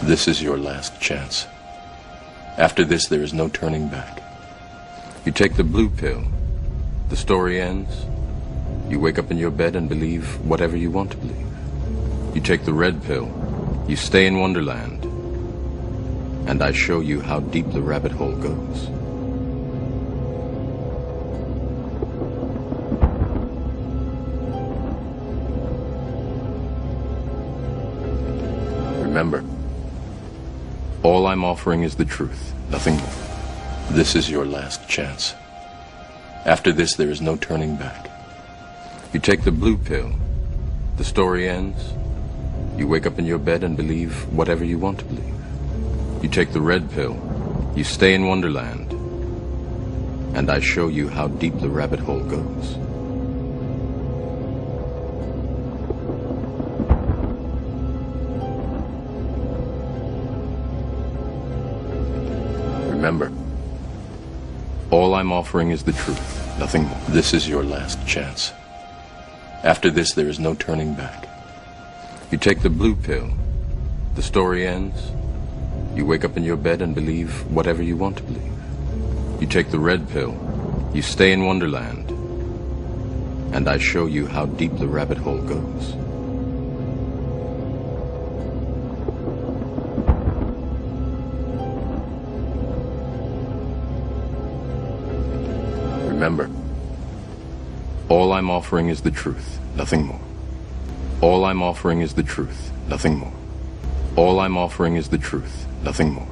This is your last chance. After this, there is no turning back. You take the blue pill, the story ends. You wake up in your bed and believe whatever you want to believe. You take the red pill, you stay in Wonderland, and I show you how deep the rabbit hole goes. Remember, all I'm offering is the truth, nothing more. This is your last chance. After this, there is no turning back. You take the blue pill, the story ends. You wake up in your bed and believe whatever you want to believe. You take the red pill, you stay in Wonderland, and I show you how deep the rabbit hole goes. Remember, all I'm offering is the truth, nothing more. This is your last chance. After this, there is no turning back. You take the blue pill, the story ends. You wake up in your bed and believe whatever you want to believe. You take the red pill, you stay in Wonderland, and I show you how deep the rabbit hole goes. Remember, all I'm offering is the truth, nothing more. All I'm offering is the truth, nothing more. All I'm offering is the truth, nothing more.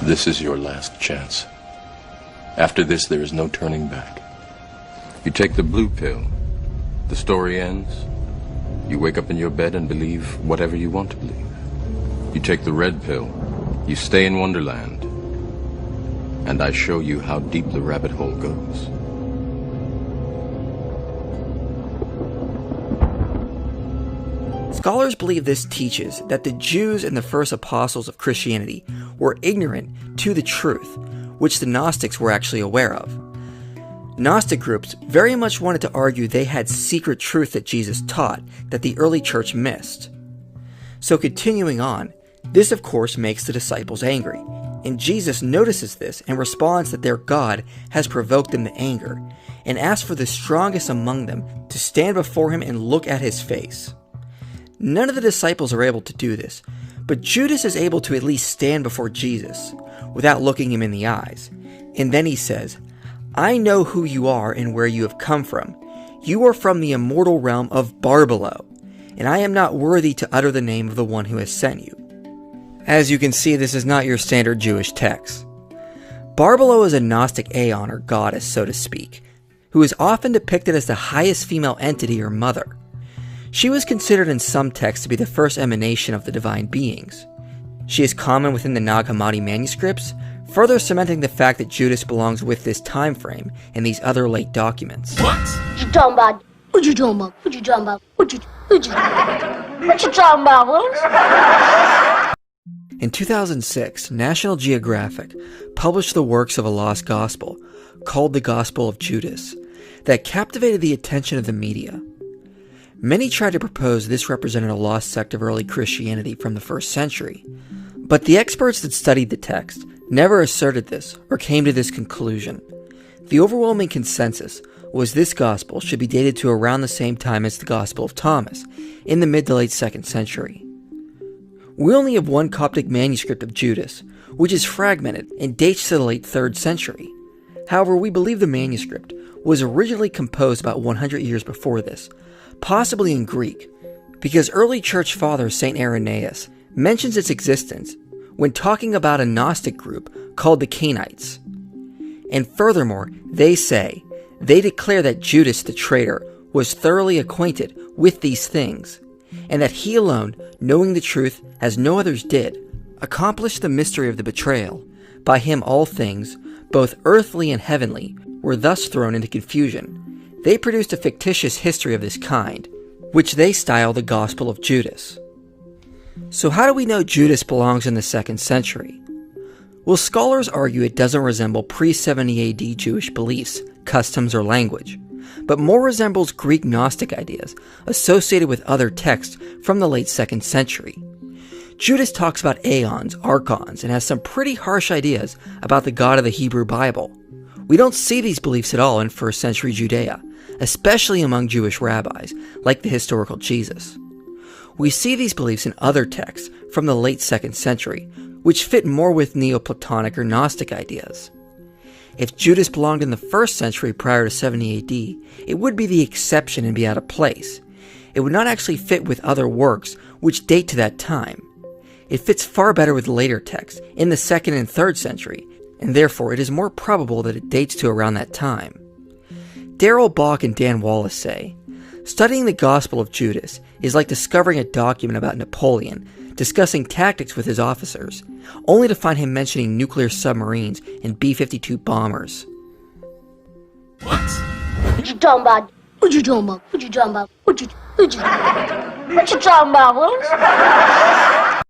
This is your last chance. After this, there is no turning back. You take the blue pill, the story ends. You wake up in your bed and believe whatever you want to believe. You take the red pill, you stay in Wonderland, and I show you how deep the rabbit hole goes. Scholars believe this teaches that the Jews and the first apostles of Christianity were ignorant to the truth, which the Gnostics were actually aware of. Gnostic groups very much wanted to argue they had secret truth that Jesus taught that the early church missed. So continuing on, this of course makes the disciples angry, and Jesus notices this and responds that their God has provoked them to anger, and asks for the strongest among them to stand before him and look at his face. None of the disciples are able to do this, but Judas is able to at least stand before Jesus without looking him in the eyes. And then he says, "I know who you are and where you have come from. You are from the immortal realm of Barbelo, and I am not worthy to utter the name of the one who has sent you." As you can see, this is not your standard Jewish text. Barbelo is a Gnostic aeon or goddess, so to speak, who is often depicted as the highest female entity or mother. She was considered in some texts to be the first emanation of the divine beings. She is common within the Nag Hammadi manuscripts, further cementing the fact that Judas belongs with this time frame in these other late documents. What you talking about? What you talking about? What you talking about? What you talking about, Willis? In 2006, National Geographic published the works of a lost gospel called the Gospel of Judas that captivated the attention of the media. Many tried to propose this represented a lost sect of early Christianity from the 1st century, but the experts that studied the text never asserted this or came to this conclusion. The overwhelming consensus was this gospel should be dated to around the same time as the Gospel of Thomas, in the mid to late 2nd century. We only have one Coptic manuscript of Judas, which is fragmented and dates to the late 3rd century. However, we believe the manuscript was originally composed about 100 years before this, possibly in Greek, because early church father St. Irenaeus mentions its existence when talking about a Gnostic group called the Cainites. And furthermore, they declare that Judas the traitor was thoroughly acquainted with these things, and that he alone, knowing the truth as no others did, accomplished the mystery of the betrayal. By him all things, both earthly and heavenly, were thus thrown into confusion. They produced a fictitious history of this kind, which they style the Gospel of Judas. So how do we know Judas belongs in the 2nd century? Well, scholars argue it doesn't resemble pre-70 AD Jewish beliefs, customs, or language, but more resembles Greek Gnostic ideas associated with other texts from the late 2nd century. Judas talks about aeons, archons, and has some pretty harsh ideas about the God of the Hebrew Bible. We don't see these beliefs at all in 1st century Judea, especially among Jewish rabbis, like the historical Jesus. We see these beliefs in other texts from the late 2nd century, which fit more with Neoplatonic or Gnostic ideas. If Judas belonged in the 1st century prior to 70 AD, it would be the exception and be out of place. It would not actually fit with other works which date to that time. It fits far better with later texts in the 2nd and 3rd century, and therefore it is more probable that it dates to around that time. Darrell Bach and Dan Wallace say, studying the Gospel of Judas is like discovering a document about Napoleon discussing tactics with his officers, only to find him mentioning nuclear submarines and B-52 bombers. What you talking about? What you talking about? What you talking about? What you talking about, Willis?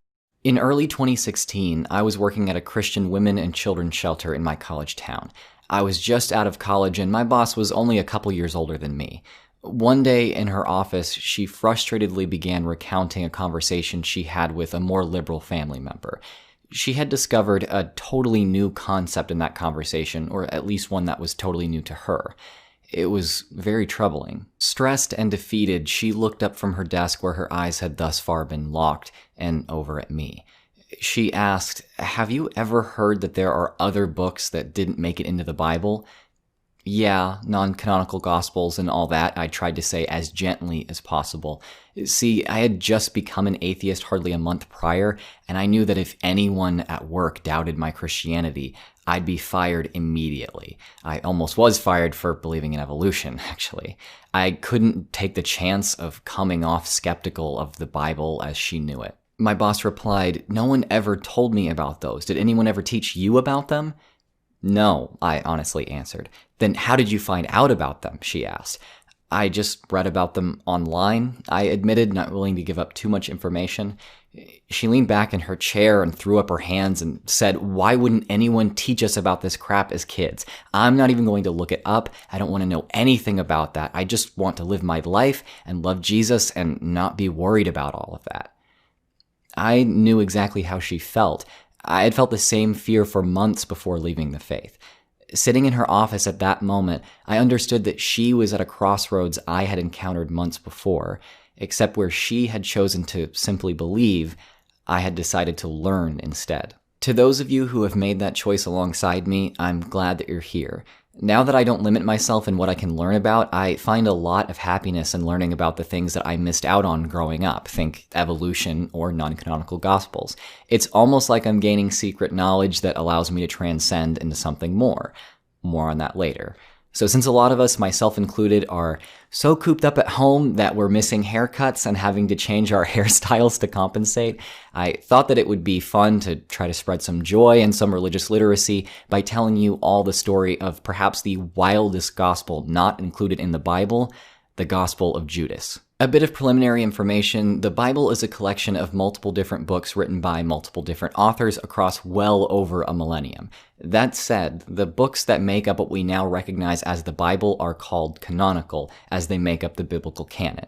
In early 2016, I was working at a Christian women and children's shelter in my college town. I was just out of college and my boss was only a couple years older than me. One day in her office, she frustratedly began recounting a conversation she had with a more liberal family member. She had discovered a totally new concept in that conversation, or at least one that was totally new to her. It was very troubling. Stressed and defeated, she looked up from her desk where her eyes had thus far been locked, and over at me. She asked, "Have you ever heard that there are other books that didn't make it into the Bible?" "Yeah, non-canonical gospels and all that," I tried to say as gently as possible. See, I had just become an atheist hardly a month prior, and I knew that if anyone at work doubted my Christianity, I'd be fired immediately. I almost was fired for believing in evolution, actually. I couldn't take the chance of coming off skeptical of the Bible as she knew it. My boss replied, "No one ever told me about those. Did anyone ever teach you about them?" "No," I honestly answered. "Then how did you find out about them?" she asked. "I just read about them online," I admitted, not willing to give up too much information. She leaned back in her chair and threw up her hands and said, "Why wouldn't anyone teach us about this crap as kids? I'm not even going to look it up. I don't want to know anything about that. I just want to live my life and love Jesus and not be worried about all of that." I knew exactly how she felt. I had felt the same fear for months before leaving the faith. Sitting in her office at that moment, I understood that she was at a crossroads I had encountered months before, except where she had chosen to simply believe, I had decided to learn instead. To those of you who have made that choice alongside me, I'm glad that you're here. Now that I don't limit myself in what I can learn about, I find a lot of happiness in learning about the things that I missed out on growing up. Think evolution or non-canonical gospels. It's almost like I'm gaining secret knowledge that allows me to transcend into something more. More on that later. So since a lot of us, myself included, are so cooped up at home that we're missing haircuts and having to change our hairstyles to compensate, I thought that it would be fun to try to spread some joy and some religious literacy by telling you all the story of perhaps the wildest gospel not included in the Bible, the Gospel of Judas. A bit of preliminary information: the Bible is a collection of multiple different books written by multiple different authors across well over a millennium. That said, the books that make up what we now recognize as the Bible are called canonical, as they make up the biblical canon.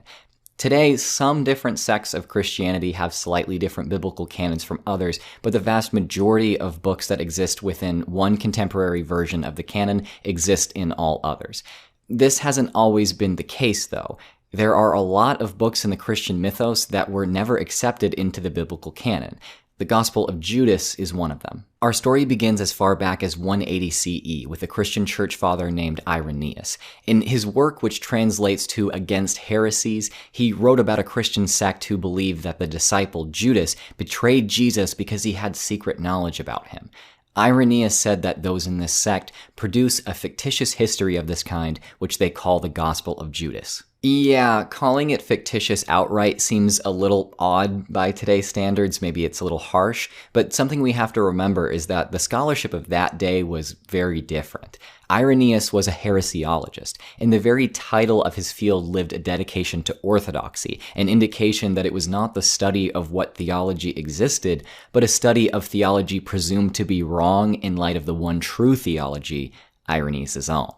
Today, some different sects of Christianity have slightly different biblical canons from others, but the vast majority of books that exist within one contemporary version of the canon exist in all others. This hasn't always been the case, though. There are a lot of books in the Christian mythos that were never accepted into the biblical canon. The Gospel of Judas is one of them. Our story begins as far back as 180 CE with a Christian church father named Irenaeus. In his work, which translates to Against Heresies, he wrote about a Christian sect who believed that the disciple Judas betrayed Jesus because he had secret knowledge about him. Irenaeus said that those in this sect produce a fictitious history of this kind, which they call the Gospel of Judas. Yeah, calling it fictitious outright seems a little odd by today's standards. Maybe it's a little harsh, but something we have to remember is that the scholarship of that day was very different. Irenaeus was a heresiologist, and the very title of his field lived a dedication to orthodoxy, an indication that it was not the study of what theology existed, but a study of theology presumed to be wrong in light of the one true theology, Irenaeus' own.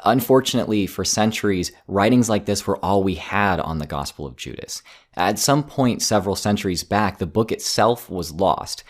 Unfortunately, for centuries, writings like this were all we had on the Gospel of Judas. At some point several centuries back, the book itself was lost.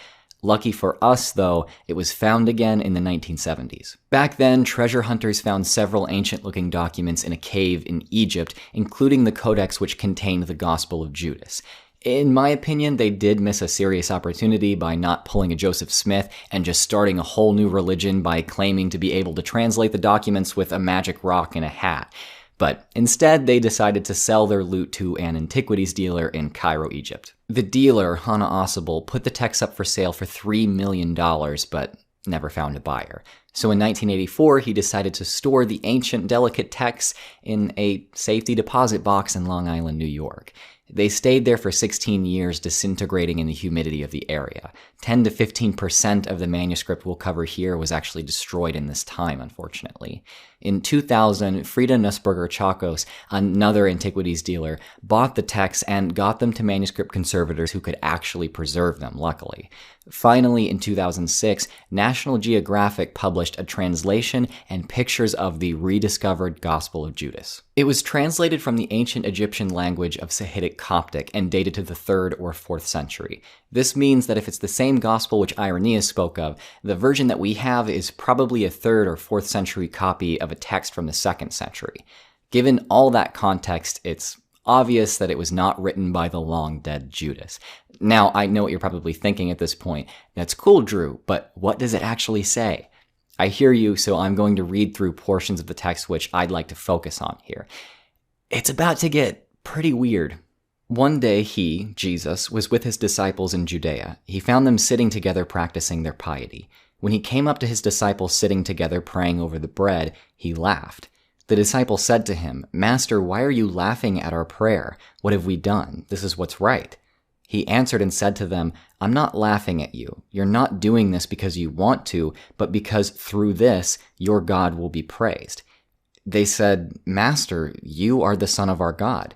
Lucky for us, though, it was found again in the 1970s. Back then, treasure hunters found several ancient-looking documents in a cave in Egypt, including the codex which contained the Gospel of Judas. In my opinion, they did miss a serious opportunity by not pulling a Joseph Smith and just starting a whole new religion by claiming to be able to translate the documents with a magic rock and a hat. But instead, they decided to sell their loot to an antiquities dealer in Cairo, Egypt. The dealer, Hana Osable, put the text up for sale for $3 million, but never found a buyer. So in 1984, he decided to store the ancient, delicate texts in a safety deposit box in Long Island, New York. They stayed there for 16 years, disintegrating in the humidity of the area. 10 to 15% of the manuscript we'll cover here was actually destroyed in this time, unfortunately. In 2000, Frida Nussberger Chacos, another antiquities dealer, bought the texts and got them to manuscript conservators who could actually preserve them, luckily. Finally, in 2006, National Geographic published a translation and pictures of the rediscovered Gospel of Judas. It was translated from the ancient Egyptian language of Sahidic Coptic and dated to the 3rd or 4th century. This means that if it's the same gospel which Irenaeus spoke of, the version that we have is probably a 3rd or 4th century copy of a text from the 2nd century. Given all that context, it's obvious that it was not written by the long-dead Judas. Now, I know what you're probably thinking at this point. That's cool, Drew, but what does it actually say? I hear you, so I'm going to read through portions of the text which I'd like to focus on here. It's about to get pretty weird. One day he, Jesus, was with his disciples in Judea. He found them sitting together practicing their piety. When he came up to his disciples sitting together praying over the bread, he laughed. The disciples said to him, "Master, why are you laughing at our prayer? What have we done? This is what's right." He answered and said to them, "I'm not laughing at you. You're not doing this because you want to, but because through this, your God will be praised." They said, "Master, you are the Son of our God."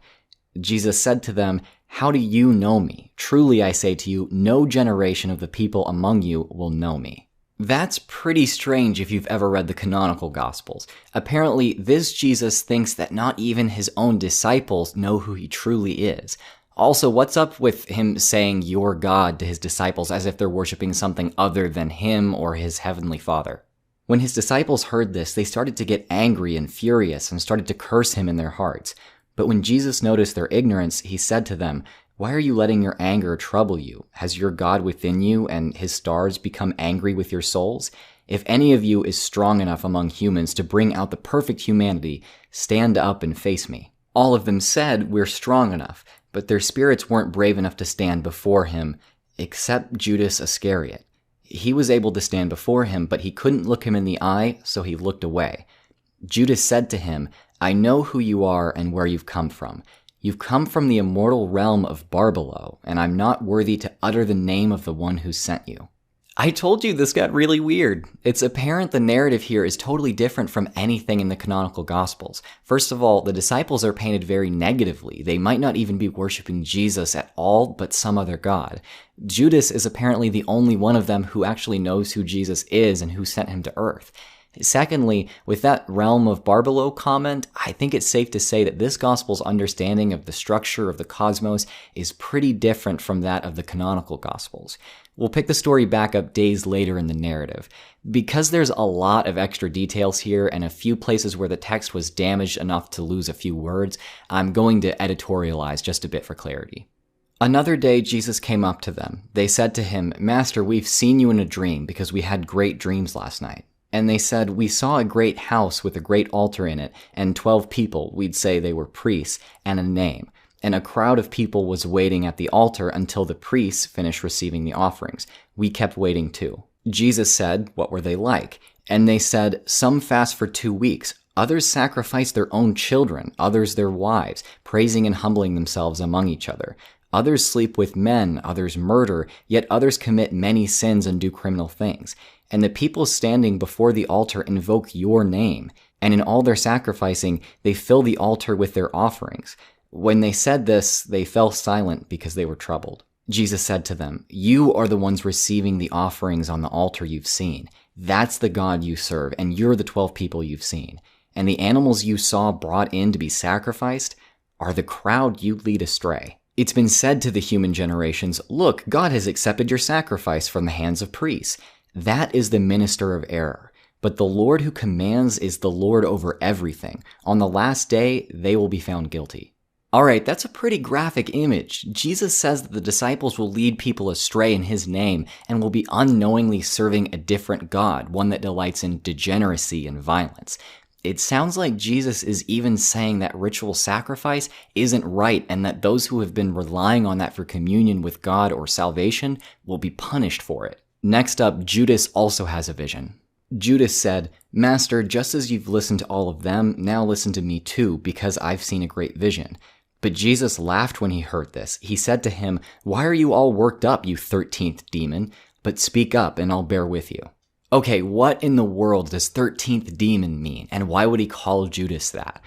Jesus said to them, "How do you know me? Truly I say to you, no generation of the people among you will know me." That's pretty strange if you've ever read the canonical Gospels. Apparently, this Jesus thinks that not even his own disciples know who he truly is. Also, what's up with him saying "your God" to his disciples as if they're worshiping something other than him or his heavenly Father? When his disciples heard this, they started to get angry and furious and started to curse him in their hearts. But when Jesus noticed their ignorance, he said to them, "Why are you letting your anger trouble you? Has your God within you and his stars become angry with your souls? If any of you is strong enough among humans to bring out the perfect humanity, stand up and face me." All of them said, "We're strong enough," but their spirits weren't brave enough to stand before him, except Judas Iscariot. He was able to stand before him, but he couldn't look him in the eye, so he looked away. Judas said to him, "I know who you are and where you've come from. You've come from the immortal realm of Barbelo, and I'm not worthy to utter the name of the one who sent you." I told you this got really weird. It's apparent the narrative here is totally different from anything in the canonical Gospels. First of all, the disciples are painted very negatively. They might not even be worshiping Jesus at all, but some other god. Judas is apparently the only one of them who actually knows who Jesus is and who sent him to earth. Secondly, with that realm of Barbelo comment, I think it's safe to say that this gospel's understanding of the structure of the cosmos is pretty different from that of the canonical gospels. We'll pick the story back up days later in the narrative. Because there's a lot of extra details here and a few places where the text was damaged enough to lose a few words, I'm going to editorialize just a bit for clarity. Another day, Jesus came up to them. They said to him, "Master, we've seen you in a dream because we had great dreams last night." And they said, "We saw a great house with a great altar in it, and 12 people, we'd say they were priests, and a name. And a crowd of people was waiting at the altar until the priests finished receiving the offerings. We kept waiting too." Jesus said, "What were they like?" And they said, "Some fast for 2 weeks. Others sacrifice their own children, others their wives, praising and humbling themselves among each other. Others sleep with men, others murder, yet others commit many sins and do criminal things. And the people standing before the altar invoke your name, and in all their sacrificing, they fill the altar with their offerings." When they said this, they fell silent because they were troubled. Jesus said to them, "You are the ones receiving the offerings on the altar you've seen. That's the God you serve, and you're the 12 people you've seen. and the animals you saw brought in to be sacrificed are the crowd you lead astray. It's been said to the human generations, look, God has accepted your sacrifice from the hands of priests. That is the minister of error. But the Lord who commands is the Lord over everything. On the last day, they will be found guilty. Alright, that's a pretty graphic image. Jesus says that the disciples will lead people astray in his name and will be unknowingly serving a different God, one that delights in degeneracy and violence. It sounds like Jesus is even saying that ritual sacrifice isn't right and that those who have been relying on that for communion with God or salvation will be punished for it. Next up, Judas also has a vision. Judas said, Master, just as you've listened to all of them, now listen to me too, because I've seen a great vision. But Jesus laughed when he heard this. He said to him, Why are you all worked up, you 13th demon? But speak up and I'll bear with you. Okay, what in the world does 13th demon mean, and why would he call Judas that?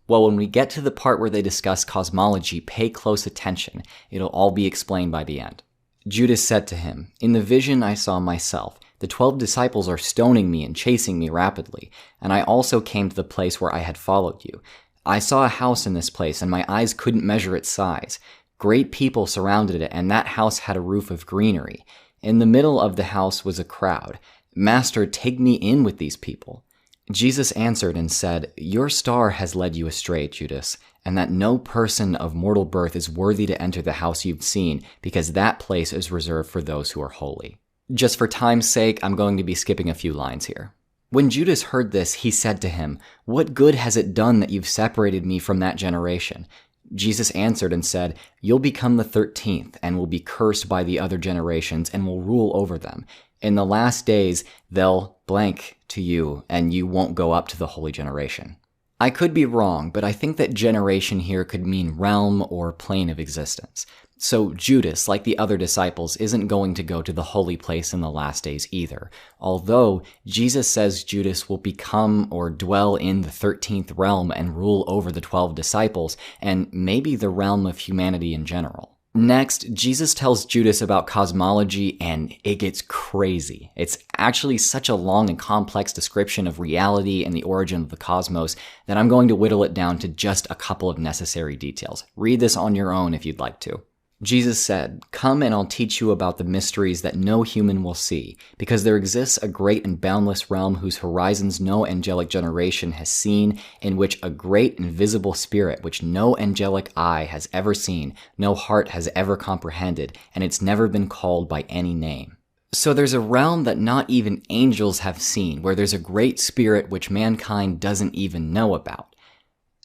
Well, when we get to the part where they discuss cosmology, pay close attention. It'll all be explained by the end. Judas said to him, In the vision I saw myself. The 12 disciples are stoning me and chasing me rapidly, and I also came to the place where I had followed you. I saw a house in this place, and my eyes couldn't measure its size. Great people surrounded it, and that house had a roof of greenery. In the middle of the house was a crowd. Master, take me in with these people. Jesus answered and said, Your star has led you astray, Judas, and that no person of mortal birth is worthy to enter the house you've seen, because that place is reserved for those who are holy. Just for time's sake, I'm going to be skipping a few lines here. When Judas heard this, he said to him, What good has it done that you've separated me from that generation? Jesus answered and said, You'll become the 13th and will be cursed by the other generations and will rule over them. In the last days, they'll blank to you and you won't go up to the holy generation. I could be wrong, but I think that generation here could mean realm or plane of existence. So Judas, like the other disciples, isn't going to go to the holy place in the last days either, although Jesus says Judas will become or dwell in the 13th realm and rule over the 12 disciples, and maybe the realm of humanity in general. Next, Jesus tells Judas about cosmology, and it gets crazy. It's actually such a long and complex description of reality and the origin of the cosmos that I'm going to whittle it down to just a couple of necessary details. Read this on your own if you'd like to. Jesus said, Come and I'll teach you about the mysteries that no human will see, because there exists a great and boundless realm whose horizons no angelic generation has seen, in which a great invisible spirit which no angelic eye has ever seen, no heart has ever comprehended, and it's never been called by any name. So there's a realm that not even angels have seen, where there's a great spirit which mankind doesn't even know about.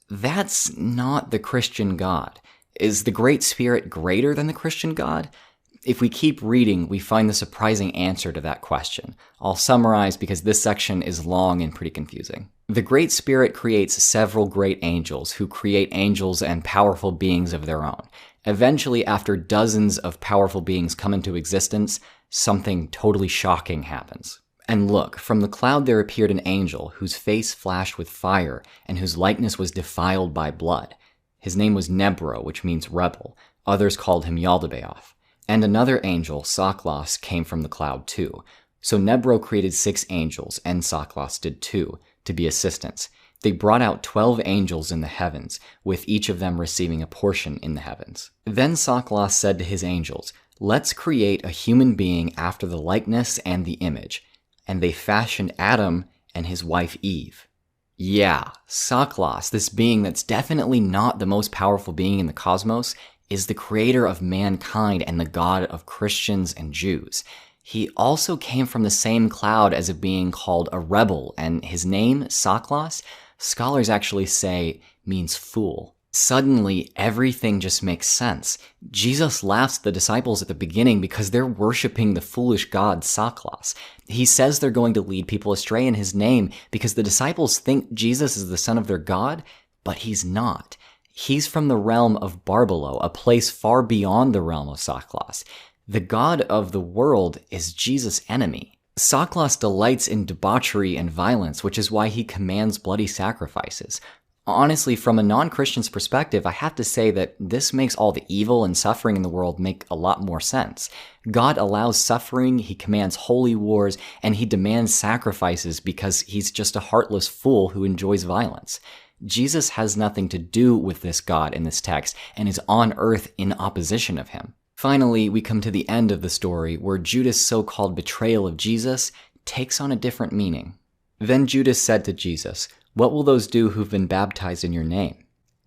That's not the Christian God. Is the Great Spirit greater than the Christian God? If we keep reading, we find the surprising answer to that question. I'll summarize because this section is long and pretty confusing. The Great Spirit creates several great angels who create angels and powerful beings of their own. Eventually, after dozens of powerful beings come into existence, something totally shocking happens. And look, from the cloud there appeared an angel whose face flashed with fire and whose likeness was defiled by blood. His name was Nebro, which means rebel. Others called him Yaldabaoth. And another angel, Saklos, came from the cloud too. So Nebro created 6 angels, and Saklos did too, to be assistants. They brought out 12 angels in the heavens, with each of them receiving a portion in the heavens. Then Saklos said to his angels, Let's create a human being after the likeness and the image. And they fashioned Adam and his wife Eve. Yeah, Saklos, this being that's definitely not the most powerful being in the cosmos, is the creator of mankind and the God of Christians and Jews. He also came from the same cloud as a being called a rebel, and his name, Saklos, scholars actually say means fool. Suddenly, everything just makes sense. Jesus laughs at the disciples at the beginning because they're worshiping the foolish god Saklos. He says they're going to lead people astray in his name because the disciples think Jesus is the son of their god, but he's not. He's from the realm of Barbelo, a place far beyond the realm of Saklos. The god of the world is Jesus' enemy. Saklos delights in debauchery and violence, which is why he commands bloody sacrifices. Honestly, from a non-Christian's perspective, I have to say that this makes all the evil and suffering in the world make a lot more sense. God allows suffering, he commands holy wars, and he demands sacrifices because he's just a heartless fool who enjoys violence. Jesus has nothing to do with this God in this text and is on earth in opposition of him. Finally, we come to the end of the story where Judas' so-called betrayal of Jesus takes on a different meaning. Then Judas said to Jesus, "What will those do who've been baptized in your name?"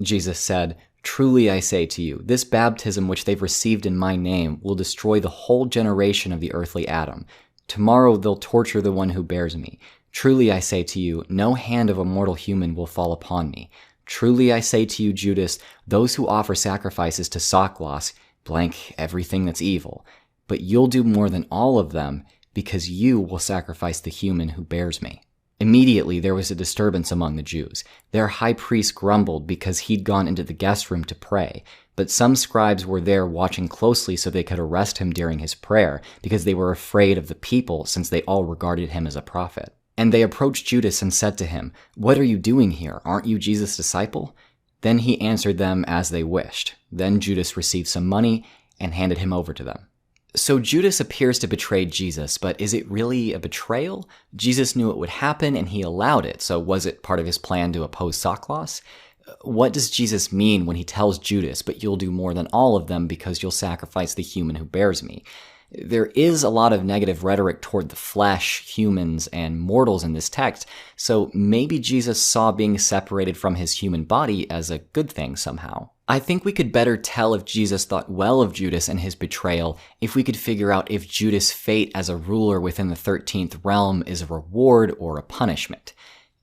Jesus said, "Truly I say to you, this baptism which they've received in my name will destroy the whole generation of the earthly Adam. Tomorrow they'll torture the one who bears me. Truly I say to you, no hand of a mortal human will fall upon me. Truly I say to you, Judas, those who offer sacrifices to Sackloss blank everything that's evil. But you'll do more than all of them because you will sacrifice the human who bears me." Immediately there was a disturbance among the Jews. Their high priest grumbled because he'd gone into the guest room to pray, but some scribes were there watching closely so they could arrest him during his prayer because they were afraid of the people since they all regarded him as a prophet. And they approached Judas and said to him, "What are you doing here? Aren't you Jesus' disciple?" Then he answered them as they wished. Then Judas received some money and handed him over to them. So Judas appears to betray Jesus, but is it really a betrayal? Jesus knew it would happen and he allowed it, so was it part of his plan to oppose Sackloss? What does Jesus mean when he tells Judas, "But you'll do more than all of them because you'll sacrifice the human who bears me"? There is a lot of negative rhetoric toward the flesh, humans, and mortals in this text, so maybe Jesus saw being separated from his human body as a good thing somehow. I think we could better tell if Jesus thought well of Judas and his betrayal if we could figure out if Judas' fate as a ruler within the 13th realm is a reward or a punishment.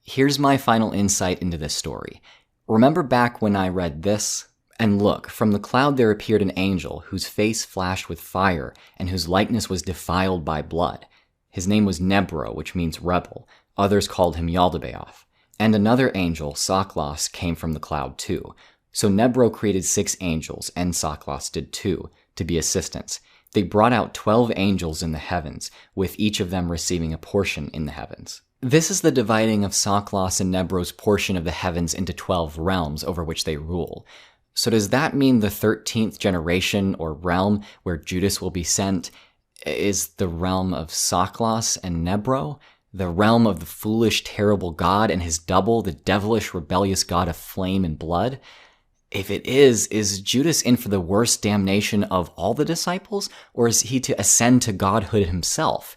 Here's my final insight into this story. Remember back when I read this? And look, from the cloud there appeared an angel whose face flashed with fire and whose likeness was defiled by blood. His name was Nebro, which means rebel. Others called him Yaldabaoth. And another angel, Sackloss, came from the cloud too. So Nebro created 6 angels, and Sackloss did too, to be assistants. They brought out 12 angels in the heavens, with each of them receiving a portion in the heavens. This is the dividing of Sackloss and Nebro's portion of the heavens into 12 realms over which they rule. So does that mean the 13th generation or realm where Judas will be sent is the realm of Sackloss and Nebro? The realm of the foolish, terrible god and his double, the devilish, rebellious god of flame and blood? If it is Judas in for the worst damnation of all the disciples, or is he to ascend to godhood himself?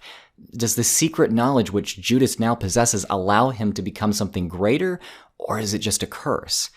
Does the secret knowledge which Judas now possesses allow him to become something greater, or is it just a curse?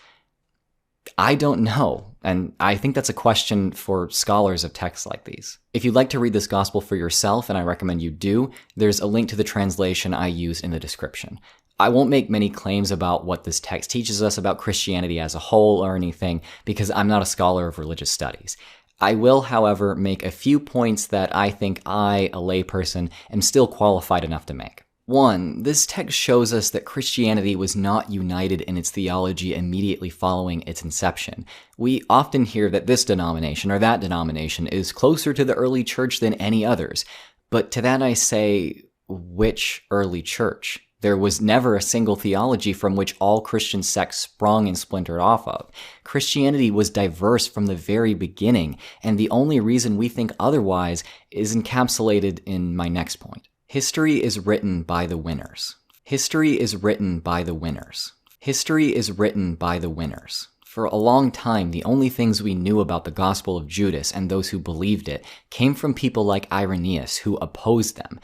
I don't know, and I think that's a question for scholars of texts like these. If you'd like to read this gospel for yourself, and I recommend you do, there's a link to the translation I used in the description. I won't make many claims about what this text teaches us about Christianity as a whole or anything, because I'm not a scholar of religious studies. I will, however, make a few points that I think I, a layperson, am still qualified enough to make. 1. This text shows us that Christianity was not united in its theology immediately following its inception. We often hear that this denomination or that denomination is closer to the early church than any others. But to that I say, which early church? There was never a single theology from which all Christian sects sprung and splintered off of. Christianity was diverse from the very beginning, and the only reason we think otherwise is encapsulated in my next point. History is written by the winners. History is written by the winners. History is written by the winners. For a long time, the only things we knew about the Gospel of Judas and those who believed it came from people like Irenaeus, who opposed them.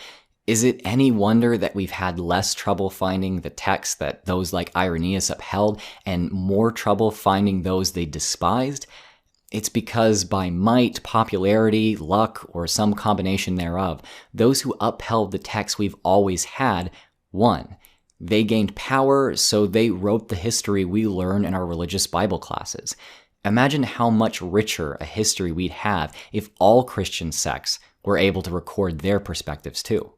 Is it any wonder that we've had less trouble finding the texts that those like Irenaeus upheld and more trouble finding those they despised? It's because by might, popularity, luck, or some combination thereof, those who upheld the texts we've always had won. They gained power, so they wrote the history we learn in our religious Bible classes. Imagine how much richer a history we'd have if all Christian sects were able to record their perspectives too.